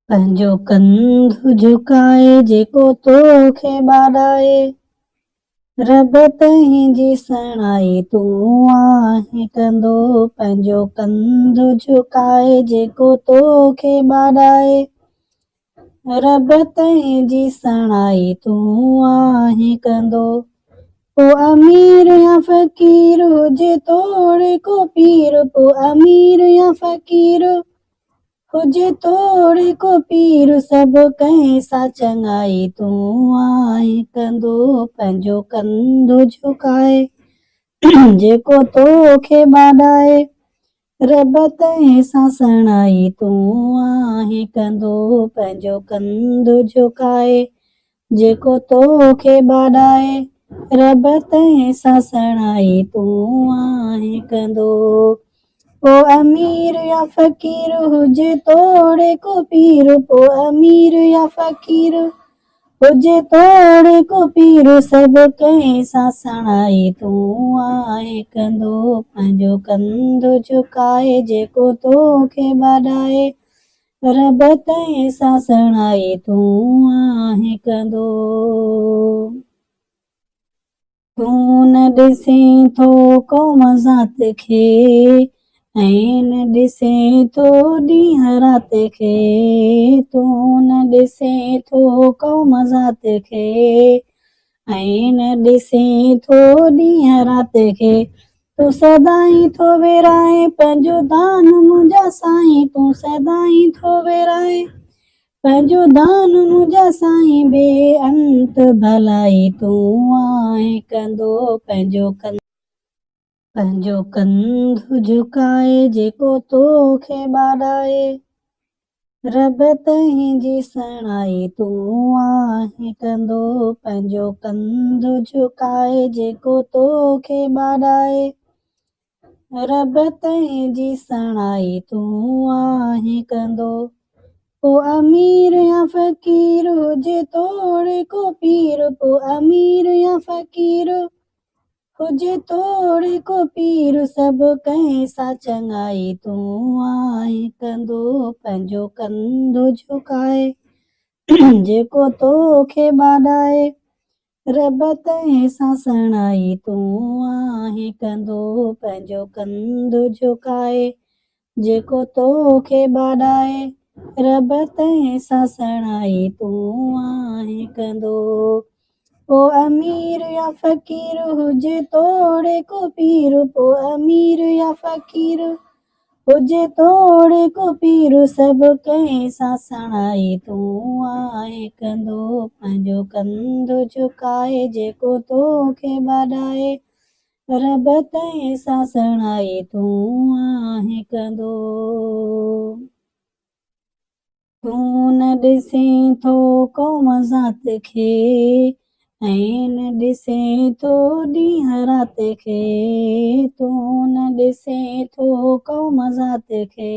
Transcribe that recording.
पंहिंजो कंधु झुकाए जेको तोखे ॿाॾाए, रब तुंहिंजी सणाई तूं आहे कंदो। पंहिंजो कंधु झुकाए जेको तोखे ॿाॾाए, रब तुंहिंजी सणाई तूं आहे कंदो। पोइ अमीर या फ़क़ीर हुजे तोड़े को पीर, पोइ अमीर या फ़क़ीर हुजे तोड़े को पीर, सभु कंहिं सां चङाई तूं आहे कंदो। पंहिंजो कंधु झुकाए जेको तोखे ॿाॾाए, रब तुंहिं सां सणाई तूं आहे कंदो। पंहिंजो कंधु झुकाए जेको तोखे ॿाॾाए, रब तुंहिं सां सणाई तूं आहे कंदो। पोइ अमीर या फ़क़ीर हुजे तोड़े को पीर, पोइ अमीर या फ़क़ीर हुजे तोड़े को पीर, सभु कंहिं सां सणाई तूं आहे कंदो। पंहिंजो कंधु झुकाए जेको तोखे ॿाॾाए, रब तुंहिं सां सणाई तूं आहे कंदो। तूं न ॾिसें थो क़ौम ज़ात खे, ऐं न ॾिसें थो ॾींहं राति खे। तूं न ॾिसें थो क़ौम ज़ात खे, ऐं न ॾिसें थो ॾींहं राति खे। तूं सदाईं थो विराए पंहिंजो दान मुंहिंजा साईं, तूं सदाईं थो विराए पंहिंजो दान मुंहिंजा साईं। बेअंत भलाई तूं आहे कंदो। पंहिंजो कंधु झुकाए जेको तोखे ॿाॾाए, रब तुंहिंजी सणाई तूं आहे कंदो। पंहिंजो कंधु झुकाए जेको तोखे ॿाॾाए, रब तुंहिंजी सणाई तूं आहे कंदो। पोइ अमीर या फ़क़ीर हुजे तोड़े को पीर, पोइ अमीर या फ़क़ीर हुजे तोड़े को पीर, सभु कंहिं सां चङाई तूं आहे कंदो। पंहिंजो कंधु झुकाए जेको तोखे ॿाॾाए, रब तुंहिं सां सणाई तूं आहे कंदो। पंहिंजो कंधु झुकाए जेको तोखे ॿाॾाए, रब तुंहिं सां सणाई तूं आहे कंदो। पोइ अमीर या फ़क़ीर हुजे तोड़े को पीर, पोइ अमीर या फ़क़ीर हुजे तोड़े को पीर, सभु कंहिं सां सणाई तूं आहे कंदो। पंहिंजो कंधु झुकाए जेको तोखे ॿाॾाए, रब तुंहिं सां सणाई तूं आहे कंदो। तूं न ॾिसें थो क़ौम ज़ात खे, ऐं न ॾिसें थो ॾींहं राति खे। तूं न ॾिसें थो क़ौम ज़ात खे,